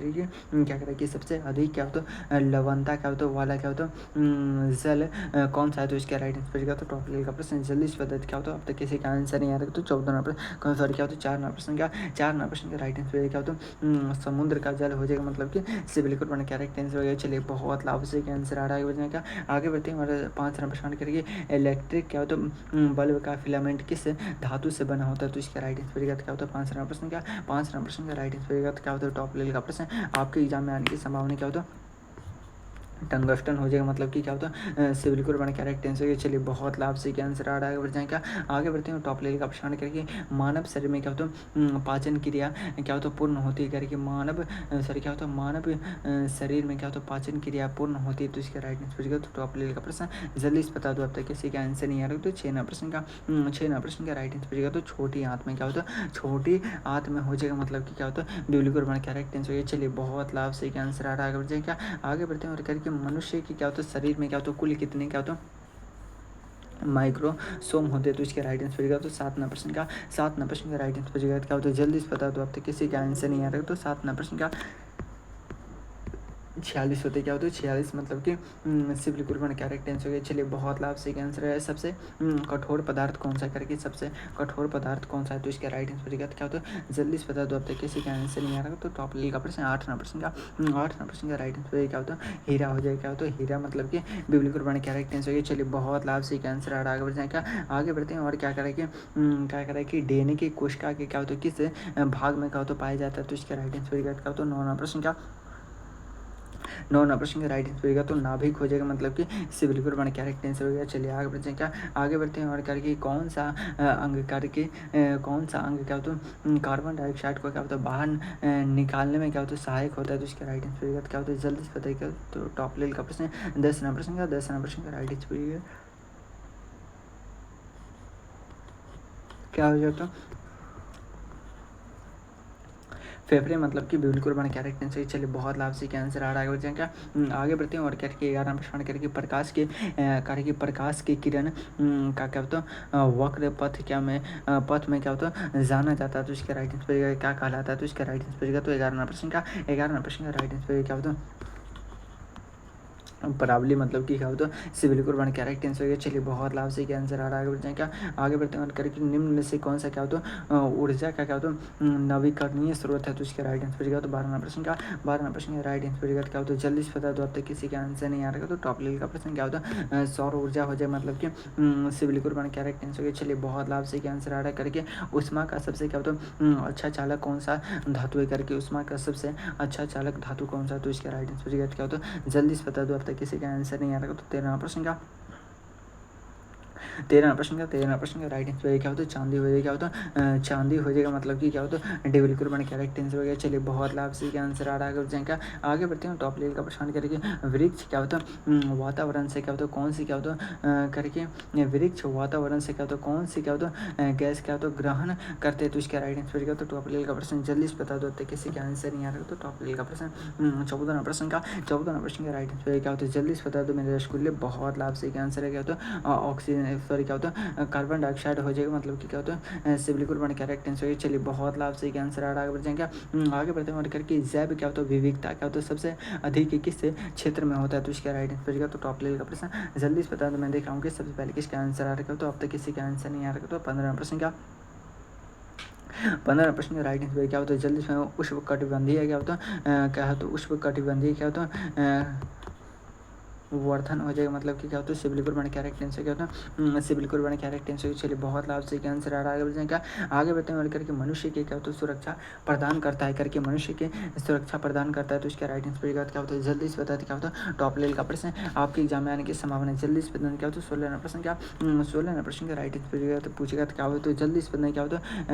क्या करें कि सबसे अधिक क्या होता है लवणता क्या होता है वाला क्या होता है जल कौन सा है, तो इसका राइट आंसर क्या होता है टॉप लेवल का प्रश्न। जल्दी से बताते क्या होता है अब तक किसी का आंसर नहीं आ रहा, तो 14 नंबर सॉरी क्या होता है 4 नंबर प्रश्न का राइट आंसर क्या होता है समुद्र का जल हो जाएगा, मतलब कि सिविल कोड बना करेक्ट आंसर हो गया। चलिए बहुत लाभ से आंसर आ रहा है आगे बढ़ते हैं और 5 नंबर प्रश्न करके इलेक्ट्रिक क्या होता है बल्ब का फिलामेंट किस धातु से बना होता है, तो इसका राइट आंसर क्या होता है 5 नंबर प्रश्न का राइट आंसर क्या होता है टॉप लेवल का प्रश्न। आपके एग्जाम में आने की संभावना क्या होता है टंगस्टन हो जाएगा, मतलब कि क्या होता है सिविल कोड बना करेक्ट आंसर। चलिए बहुत लाभ से क्या आंसर आ रहा है बढ़ जाएगा आगे बढ़ते हैं टॉप लेवल का प्रश्न करके मानव शरीर में क्या होता है पाचन क्रिया क्या होता है पूर्ण होती है करके मानव सॉरी क्या होता है मानव शरीर में क्या होता है पाचन क्रिया पूर्ण होती है, तो इसका राइट आंसर क्या तो टॉप लेवल का प्रश्न। जल्दी से बता दो अब तक किसी का आंसर नहीं आ रहा, तो 6 नंबर प्रश्न का राइट आंसर तो छोटी आंत में क्या होता है छोटी आंत में हो जाएगा, मतलब कि क्या होता है बिल्कुल कोड बना करेक्ट आंसर। चलिए बहुत लाभ से क्या आंसर आ रहा है आगे बढ़ जाएगा आगे बढ़ते हैं और करके मनुष्य की क्या होता है शरीर में क्या होता है कुल कितने क्या होता है माइक्रोसोम होते हैं, तो इसका राइट आंसर का तो 7 नंबर प्रश्न का राइट आंसर क्या होता है जल्दी से बता दो अब तक किसी का आंसर नहीं आ रहा, तो 7 नंबर प्रश्न का 46 होते क्या होते हैं 46, मतलब कि सिविल कोड में करेक्ट आंसर हो गया। चलिए बहुत लाभ से आंसर है सबसे कठोर पदार्थ कौन सा करके सबसे कठोर पदार्थ कौन सा है, तो इसका राइट आंसर क्या होता है जल्दी से बता दो अब तक किसी का आंसर नहीं आ रहा, तो टॉप लेवल का प्रश्न 8 नंबर प्रश्न का राइट आंसर क्या होता है हीरा हो जाएगा, क्या होता है हीरा, मतलब कि बिजली कोड में करेक्ट आंसर हो गया। चलिए बहुत लाभ से आंसर आ रहा है आगे बढ़ जाएगा आगे बढ़ते हैं और क्या करें कि डीएनए की कोशिका के क्या होता है किस भाग में क्या होता है पाया जाता है, तो इसका राइट आंसर क्या होता है 9 नंबर प्रश्न का 9 नंबर का राइट आंसर होगा तो नाभिक हो जाएगा, मतलब कि सिविल कोड बना करेक्ट आंसर हो गया। चलिए आगे बढ़ते हैं आगे बढ़ते हैं और करके कौन सा अंग क्या होता है कार्बन डाइऑक्साइड को क्या होता है बाहर निकालने में क्या होता है सहायक होता है, तो इसका राइट आंसर क्या होता है जल्दी से बताइए। तो टॉप लेवल का प्रश्न 10 नंबर का राइट आंसर क्या हो जाता है फेफड़े, मतलब कि बिल्कुल बना करेक्ट आंसर। चलिए बहुत लाभ से क्या आंसर आ रहा है क्या आगे बढ़ते हैं और करके 11 प्रश्न करके प्रकाश के किरण का क्या होता है वक्र पथ पथ में क्या होता है जाना जाता है, तो इसका राइट आंसर क्या कहलाता है, तो इसका राइट आंसर तो 11 प्रश्न का राइट आंसर क्या होता है परावली, मतलब कि क्या होता है सिविल कोड बना करेक्ट आंसर हो गया। चलिए बहुत लाभ से क्या आंसर आ रहा है आगे बढ़ते हैं आगे बढ़ते हैं करके निम्न में से कौन सा क्या होता है ऊर्जा का क्या होता है नवीकरणीय स्रोत है, तो इसका राइट आंसर क्या होता है 12 नंबर प्रश्न का राइट आंसर क्या होता है जल्दी से बता दो अब तक किसी का आंसर नहीं आ रहा, तो टॉप लेवल का प्रश्न क्या होता है सौर ऊर्जा हो जाए, मतलब कि सिविल कोड बना करेक्ट आंसर हो गया। चलिए बहुत लाभ से क्या आंसर आ रहा है करके उष्मा का सबसे क्या होता है अच्छा चालक कौन सा धातु है करके उष्मा का सबसे अच्छा चालक धातु कौन सा, तो इसका राइट आंसर क्या होता है जल्दी से बता दो अब तक किसी का आंसर नहीं आ रहा, तो 13 प्रश्न का 13 प्रश्न का राइट आंसर क्या होता है चांदी हो जाएगा, क्या होता है चांदी हो जाएगा, मतलब कि क्या होता है डेवलपर बने करेक्ट आंसर हो गया। चलिए बहुत लाभ से क्या आंसर आ रहा है, आगे जाएगा आगे बढ़ते हैं टॉप लेवल का प्रश्न करेंगे। वृक्ष क्या होता है वातावरण से क्या होता है कौन सी क्या होता है करके वृक्ष वातावरण से क्या होता है कौन सी क्या होता है गैस क्या होता है ग्रहण करते हैं, तो इसका राइट आंसर क्या होता है टॉप लेवल का प्रश्न जल्दी से बता दो, किसी का आंसर नहीं आ रहा तो टॉप लेवल का प्रश्न 14 प्रश्न का राइट आंसर क्या होता है जल्दी से बता दो मेरे रसगुल्ले। बहुत लाभ से क्या आंसर है, क्या होता है ऑक्सीजन सॉरी क्या होता है कार्बन डाइऑक्साइड हो जाएगा, मतलब कि क्या होता है बिल्कुल बने करेक्ट आंसर है। चलिए बहुत लाभ से क्या आंसर आ रहा है, आगे बढ़ जाएंगे आगे बढ़ते हैं करके जैव क्या होता है विविधता क्या होता है सबसे अधिक किस क्षेत्र में होता है, तो इसका राइट आंसर क्या तो टॉप लेवल का प्रश्न जल्दी से बता दो। मैं देख रहा हूँ कि सबसे पहले किसका आंसर आ रहा है, तो अब तक किसी का आंसर नहीं आ रहा, तो 15 प्रश्न का राइट आंसर क्या होता है जल्दी से उष्ण कटिबंधीय क्या होता है क्या होता है उष्ण कटिबंधीय क्या होता है वर्धन हो जाएगा, मतलब कि क्या होता है सिबिलिकुल बने करेक्ट आंसर क्या होता है सिबिलिकुल बने करेक्ट आंसर। चलिए बहुत लाभ से क्या आंसर आ रहा है, आगे बढ़ेगा आगे बढ़ते हैं करके मनुष्य के क्या होता है सुरक्षा प्रदान करता है करके मनुष्य के सुरक्षा प्रदान करता है, तो इसका राइट आंसर क्या होता है जल्दी से बताते क्या होता है टॉप लेवल का प्रश्न आपके एग्जाम में आने की संभावना जल्दी से बताना क्या होता है 16 प्रश्न क्या 16 प्रश्न का राइट आंसर तो पूछेगा तो क्या होता है जल्दी से बताना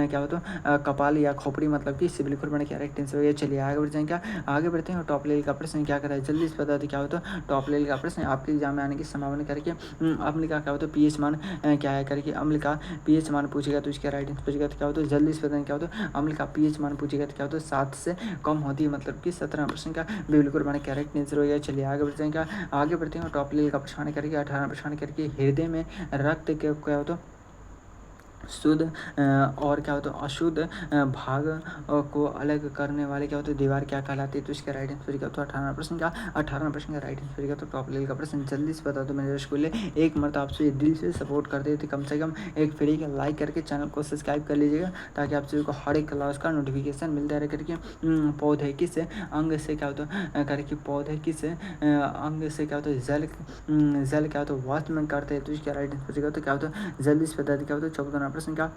क्या होता है कपाल या खोपड़ी, मतलब कि सिबिलिकुल बने करेक्ट आंसर। चलिए आगे बढ़ जाएंगे आगे बढ़ते हैं टॉप लेवल का प्रश्न क्या करा है जल्दी से बताते क्या होता है टॉप लेवल का प्रश्न आपके एग्जाम में आने की संभावना करके अम्ल का क्या होता है पीएच मान क्या है करके अम्ल का पीएच मान पूछेगा, तो इसका राइट आंसर पूछेगा तो क्या होता है जल्दी से बताएं क्या होता है अम्ल का पीएच मान पूछेगा तो क्या होता है 7 से कम होती है, मतलब कि 17 प्रश्न का बिल्कुल मैंने करेक्ट आंसर हो गया। चलिए आगे बढ़ जाएंगे आगे बढ़ते हैं टॉप लेवल का प्रश्न करके 18 प्रश्न करके हृदय में रक्त क्या होता है शुद्ध और क्या होता है अशुद्ध भाग को अलग करने वाले क्या होते हैं दीवार क्या कहलाती है, तो इसका राइट आंसर क्या होता है 18 प्रश्न का राइट आंसर क्या तो टॉप लेवल का प्रश्न जल्दी से बता दो मेरे रसगुल्ले। एक मरतबा आपसे दिल से सपोर्ट करते थे, कम से कम एक फ्री का लाइक करके चैनल को सब्सक्राइब कर लीजिएगा ताकि आप सभी को हर एक क्लास का नोटिफिकेशन मिलता रहे करके। पौधे किस अंग से क्या होता है करके पौधे किस अंग से क्या होता है जल क्या होता है वाष्प में करते हैं, तो इसका राइट आंसर तो क्या होता है जल्दी से बता दे क्या होता है 14 प्रश्न का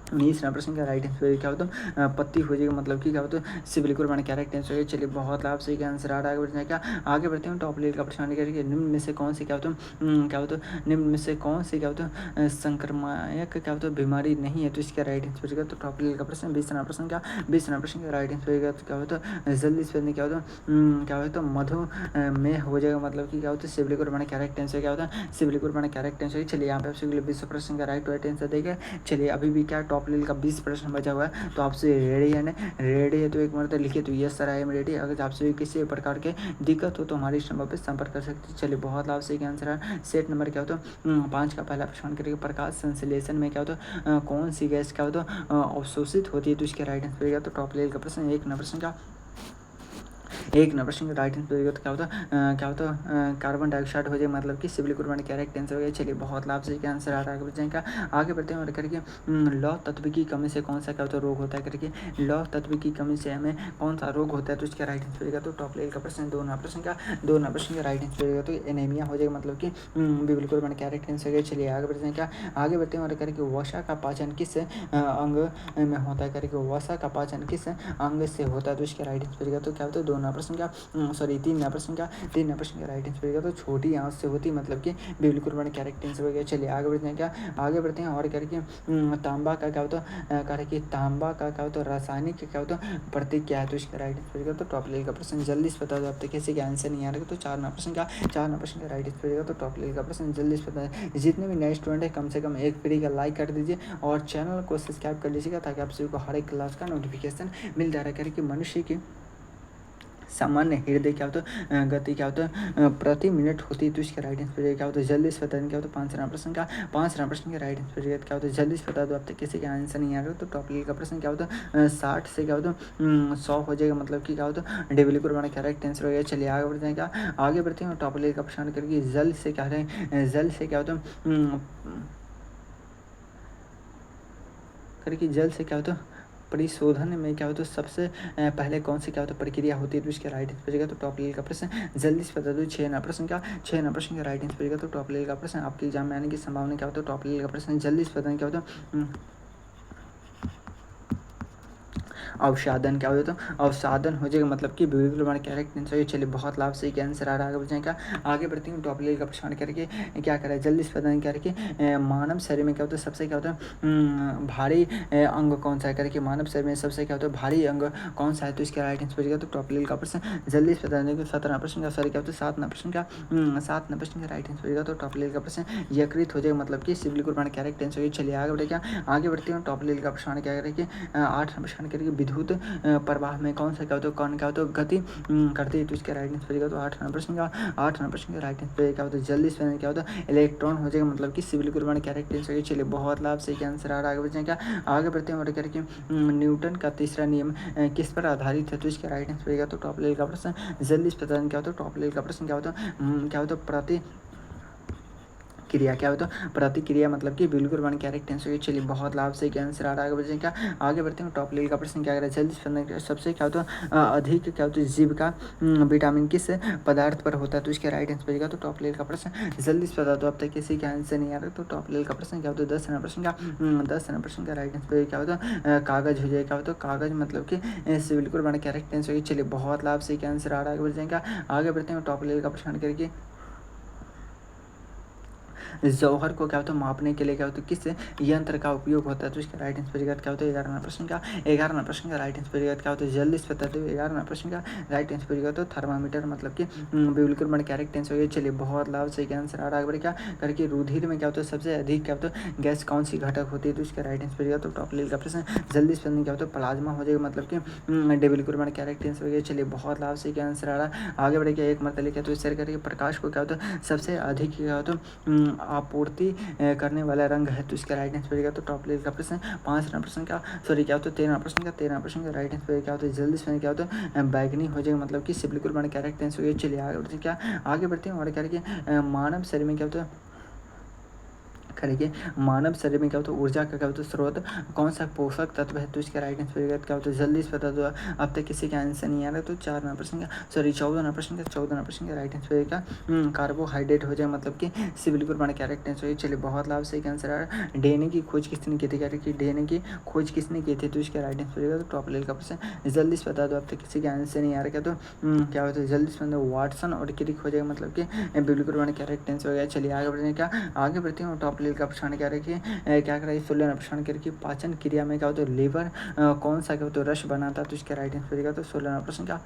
19 प्रश्न का राइट आंसर क्या होता है पत्ती हो जाएगा, मतलब कि क्या होता है सिबिलिकुल मैंने करेक्ट आंसर है। चलिए बहुत लाभ से क्या आंसर आ रहा है, आगे बढ़ते हैं क्या आगे बढ़ते हैं टॉप लेवल का प्रश्न करके निम्न में से कौन सी क्या होता है क्या होता है निम्न में से कौन सी क्या होता है संक्रमक क्या होता है बीमारी नहीं है, तो इसका राइट आंसर होगा तो टॉप लेवल का प्रश्न 20 प्रश्न का राइट आंसर होगा, तो क्या होता है जल्दी से क्या होता है क्या होता है मधु में हो जाएगा, मतलब कि क्या होता है सिबिलिकुल मैंने करेक्ट आंसर क्या होता है सिबिलिकुल मैंने करेक्ट आंसर। चलिए यहाँ पे आपसे 20 प्रश्न का राइट आंसर देगा। चलिए अभी भी क्या टॉप लेवल का 20 प्रश्न बचा हुआ है, तो आपसे रेडी है ना रेडी है तो एक मरतबा लिखिए तो yes sir I am ready. अगर आपसे किसी प्रकार के दिक्कत हो तो हमारे इस नंबर पर संपर्क कर सकते हैं। चलिए बहुत लाभ से क्या आंसर है सेट नंबर क्या होता है 5 का पहला प्रश्न करेंगे प्रकाश संश्लेषण में क्या होता है कौन सी गैस क्या होता है अवशोषित होती है, तो इसके राइट आंसर क्या तो टॉप लेवल का प्रश्न एक प्रश्न का राइट आंसर तो क्या होता है कार्बन डाइऑक्साइड हो जाए, मतलब कि सिबिलिकुल मैंने करेक्ट आंसर हो गया। चलिए बहुत लाभ से क्या आंसर आ रहा है, आगे बढ़ आगे बढ़ते हैं और करके लौ तत्व की कमी से कौन सा क्या होता है रोग होता है करके लौ तत्व की कमी से हमें कौन सा रोग होता है, तो इसका राइट आंसर तो टॉप लेवल का प्रश्न 2 प्रश्न का राइट आंसर तो एनीमिया हो जाएगा, मतलब कि बिल्कुल मैंने करेक्ट आंसर गया। चलिए आगे बढ़ते हैं क्या आगे बढ़ते हैं और करके वसा का पाचन किस अंग में होता है करके वसा का पाचन किस अंग से होता है, तो इसका राइट आंसर तो क्या होता है 2 प्रश्न का सॉरी 3 प्रश्न का राइट आंसर तो छोटी आंत से होती, मतलब कि बिल्कुल मैंने करेक्ट आंसर हो गया। चलिए आगे बढ़ते हैं क्या आगे बढ़ते हैं और करके तांबा का क्या होता है करके तांबा का क्या होता है रासायनिक क्या होता है प्रतीक क्या है, तो इसका राइट आंसर तो टॉप लेवल का प्रश्न जल्दी से बता दो। अब तक किसी का आंसर नहीं आ रहा तो 4 प्रश्न का राइट आंसर तो टॉप लेवल का प्रश्न जल्दी से बता। जितने भी नए स्टूडेंट है कम से कम एक फ्री का लाइक कर दीजिए और चैनल को सब्सक्राइब कर लीजिएगा ताकि आप सभी को हर एक क्लास का नोटिफिकेशन मिलता रहे करके। मनुष्य की सामान्य हृदय क्या होता है गति क्या होता है प्रति मिनट होती है, तो इसका राइट आंसर क्या होता है जल्दी से बता दें क्या होता है 5 प्रश्न का राइट आंसर क्या होता है जल्दी से बता दो। अब तक किसी का आंसर नहीं आ रहा तो टॉप लेवल का प्रश्न क्या होता है 60 से क्या होता है 100 हो जाएगा, मतलब कि क्या होता है डेवलपर बना करेक्ट आंसर हो गया। चलिए आगे बढ़ते हैं क्या आगे बढ़ते हैं टॉप लेवल का प्रश्न करके जल से क्या होता है जल से क्या होता है करके जल से क्या होता है परिशोधन में क्या होता है सबसे पहले कौन सी क्या होता है प्रक्रिया होती है, तो इसके राइट आंसर तो टॉप लेवल का प्रश्न जल्दी से बता दो। 6 प्रश्न का राइट आंसर तो टॉप लेवल का प्रश्न आपके एग्जाम में आने की संभावना क्या होता है टॉप लेवल का प्रश्न जल्दी से बताएं क्या होता है अवसादन क्या हो जाता है, अवसादन हो जाएगा मतलब कि बिल्कुल हमारे करेक्ट आंसर है। चलिए बहुत लाभ से क्या आंसर आ रहा है, आगे बढ़ जाएगा। आगे बढ़ते हैं टॉप लेवल का प्रश्न करके क्या करें जल्दी से प्रदान करके मानव शरीर में क्या होता है सबसे क्या होता है भारी अंग कौन सा है करके, मानव शरीर में सबसे क्या होता है भारी अंग कौन सा है, तो इसका राइट आंसर हो तो टॉप लेवल का प्रश्न जल्दी से बता देंगे। 17 प्रश्न का सॉरी क्या होता है 7 प्रश्न का 7 प्रश्न का राइट आंसर हो तो टॉप लेवल का प्रश्न यकृत हो जाएगा मतलब कि सिविल को करेक्ट आंसर होगी। चलिए आगे बढ़े क्या, आगे बढ़ते हैं टॉप लेवल का प्रश्न क्या करेंगे 8 प्रश्न करके विद्युत प्रवाह में कौन सा क्या होता है कौन क्या होता है गति करते हैं, तो इसका राइट आंसर होगा तो 8 प्रश्न का राइट आंसर क्या होता है जल्दी से क्या होता है इलेक्ट्रॉन हो जाएगा मतलब कि सिविल को करेक्ट आंसर होगी। चलिए बहुत लाभ से क्या आंसर आ रहा है, आगे बढ़ जाएगा। आगे बढ़ते हैं और करके न्यूटन का तीसरा नियम किस पर आधारित है, तो इसका राइट आंसर होगा तो टॉप लेवल का प्रश्न जल्दी से पता क्या होता है टॉप लेवल का प्रश्न क्या होता है प्रति क्रिया क्या होता है प्रतिक्रिया मतलब कि बिल्कुल वन करेक्ट आंसर होगी। चलिए बहुत लाभ से क्या आंसर आ रहा है, आगे बढ़े क्या, आगे बढ़ते हैं टॉप लेवल का प्रश्न क्या करें जल्दी से सबसे क्या होता है अधिक क्या होता है जीव का विटामिन किस पदार्थ पर होता है, तो इसका राइट आंसर होगा तो टॉप लेवल का प्रश्न जल्दी से बता दो। अब तक किसी का आंसर नहीं आ रहा तो टॉप लेवल का प्रश्न क्या होता है 10 प्रश्न का राइट आंसर क्या होता है कागज हो जाएगा, क्या होता है कागज मतलब कि बिल्कुल वन करेक्ट आंसर होगी। चलिए बहुत लाभ से क्या आंसर आ रहा है, आगे बढ़ जाएगा। आगे बढ़ते हैं टॉप लेवल का प्रश्न करके जौहर को क्या होता है मापने के लिए क्या होता है किस यंत्र का उपयोग होता है, तो इसका राइट आंसर क्या होता है 11 प्रश्न का राइट आंसर क्या होता है जल्दी से बताते हुए 11 प्रश्न का राइट आंसर तो थर्मामीटर मतलब कि बिल्कुल बड़े करेक्ट आंसर होगा। चलिए बहुत लाभ से क्या आंसर आ रहा है क्या करके रुधिर में क्या होता है सबसे अधिक क्या होता है गैस कौन सी घटक होती है, तो इसका राइट आंसर तो टॉप लेवल का प्रश्न जल्दी से क्या होता है प्लाज्मा हो जाएगा मतलब कि बिल्कुल बड़े करेक्ट आंसर होगा। चलिए बहुत लाभ से क्या आंसर आ रहा है, आगे बढ़े क्या एक मतलब क्या तो शेयर करके प्रकाश को क्या होता है सबसे अधिक क्या होता है आपूर्ति करने वाला रंग है, तो इसका राइट आंसर होगा तो टॉप लेवल का प्रश्न 5 प्रश्न का सॉरी क्या होता है 13 प्रश्न का राइट आंसर क्या होता है जल्दी से क्या होता है बैगनी हो जाएगा मतलब कि बिल्कुल बड़ा करेक्ट आंसर होगा। चलिए आगे बढ़ते क्या, आगे बढ़ते हैं और करके मानव शरीर में क्या होता है करेंगे मानव शरीर में क्या होता है ऊर्जा का क्या होता है स्रोत कौन सा पोषक तत्व है, तो इसका राइट आंसर क्या होता है जल्दी से बता दो। अब तक किसी का आंसर नहीं आ रहा तो 4 प्रश्न का सॉरी 14 प्रश्न का राइट आंसर का कार्बोहाइड्रेट हो जाए मतलब कि बिल्कुल बड़ा करेक्ट आंसर। चलिए बहुत लाभ से आंसर आ रहा है डीएनए की खोज किसने की थी, कह रही डीएनए की खोज किसने की थी, तो इसका राइट आंसर तो टॉप लेवल का प्रश्न जल्दी से बता दो। अब तक किसी का आंसर नहीं आ रहा तो क्या होता है जल्दी से वाटसन और क्रिक हो जाएगा मतलब कि बिल्कुल बड़ा करेक्ट आंसर हो गया। चलिए आगे बढ़ने का, आगे बढ़ते हैं टॉप का प्रश्न क्या रखिए क्या करें 16 प्रश्न करके पाचन क्रिया में क्या होता है लीवर कौन सा क्या होता है रस बनाता है, तो इसका राइट आंसर तो 16 प्रश्न का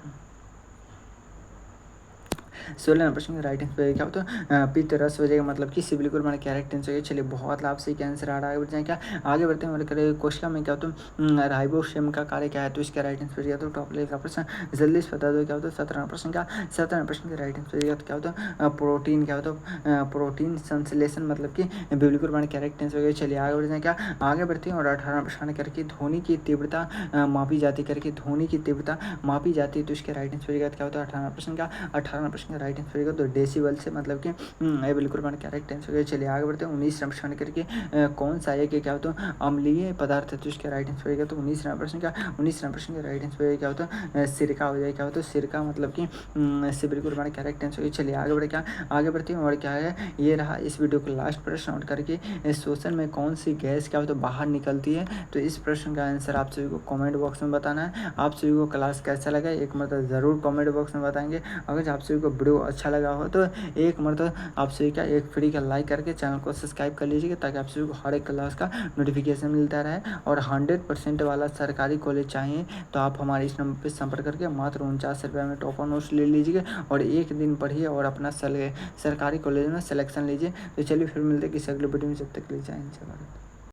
16 प्रश्न का राइट आंसर क्या होता है पित्त रस हो जाएगा मतलब कि बिल्कुल हमारा करेक्ट आंसर है। चलिए बहुत लाभ से क्या आंसर आ रहा है, आगे बढ़ जाए क्या, आगे बढ़ते हैं करें कोशिका में क्या होता है राइबोसोम का कार्य क्या है, तो इसका राइट आंसर क्या होता है टॉप लेवल का प्रश्न जल्दी से बता दो क्या होता है 17 प्रश्न का राइट आंसर क्या होता है प्रोटीन क्या होता है प्रोटीन संश्लेषण मतलब कि बिल्कुल हमारा करेक्ट आंसर है। चलिए आगे बढ़ जाए क्या, आगे बढ़ते हैं और 18 प्रश्न करके ध्वनि की तीव्रता मापी जाती करके ध्वनि की तीव्रता मापी जाती है, तो इसके राइट आंसर क्या होता है 18 प्रश्न का राइट आंसर होगा तो डेसिबल से मतलब कि ये बिल्कुल हमारा करेक्ट आंसर होगा। चलिए आगे बढ़ते हैं 19 प्रश्न करके कौन सा है कि क्या होता है अम्लीय पदार्थ है, तो इसका राइट आंसर होगा तो 19 प्रश्न का राइट आंसर क्या होता है सिरका हो जाएगा, क्या होता है सिरका मतलब कि इससे बिल्कुल हमारा करेक्ट आंसर होगा। चलिए आगे बढ़े क्या, आगे बढ़ते हैं और क्या है ये रहा इस वीडियो का लास्ट प्रश्न और करके शोषण में कौन सी गैस क्या होता है बाहर निकलती है, तो इस प्रश्न का आंसर आप सभी को कमेंट बॉक्स में बताना है। आप सभी को क्लास कैसा लगा एक मतलब ज़रूर कमेंट बॉक्स में बताएंगे। अगर आप सभी को वीडियो अच्छा लगा हो तो एक मतलब आप सभी का एक फ्री का लाइक करके चैनल को सब्सक्राइब कर लीजिएगा ताकि आप सभी को हर एक क्लास का नोटिफिकेशन मिलता रहे। और 100% वाला सरकारी कॉलेज चाहिए तो आप हमारे इस नंबर पर संपर्क करके मात्र 49 रुपये में टॉपर नोट्स ले लीजिएगा और एक दिन पढ़िए और अपना सरकारी कॉलेज में सिलेक्शन लीजिए। तो चलिए फिर मिलते हैं किसी अगले वीडियो में, जब तक ले जाए।